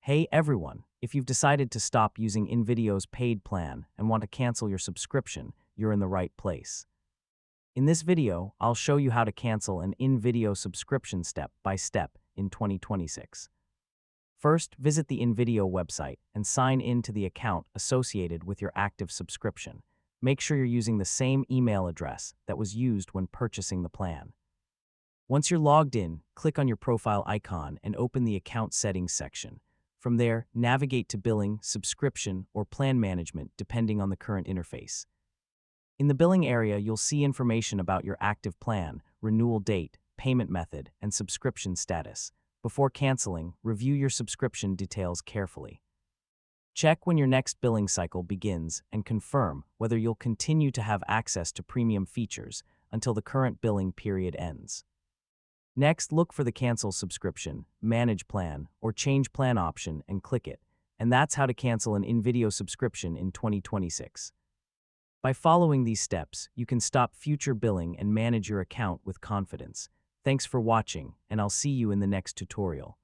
Hey everyone, if you've decided to stop using InVideo's paid plan and want to cancel your subscription, you're in the right place. In this video, I'll show you how to cancel an InVideo subscription step by step in 2026. First, visit the InVideo website and sign in to the account associated with your active subscription. Make sure you're using the same email address that was used when purchasing the plan. Once you're logged in, click on your profile icon and open the Account Settings section. From there, navigate to Billing, Subscription, or Plan Management depending on the current interface. In the billing area, you'll see information about your active plan, renewal date, payment method, and subscription status. Before canceling, review your subscription details carefully. Check when your next billing cycle begins and confirm whether you'll continue to have access to premium features until the current billing period ends. Next, look for the Cancel Subscription, Manage Plan, or Change Plan option and click it. And that's how to cancel an InVideo subscription in 2026. By following these steps, you can stop future billing and manage your account with confidence. Thanks for watching, and I'll see you in the next tutorial.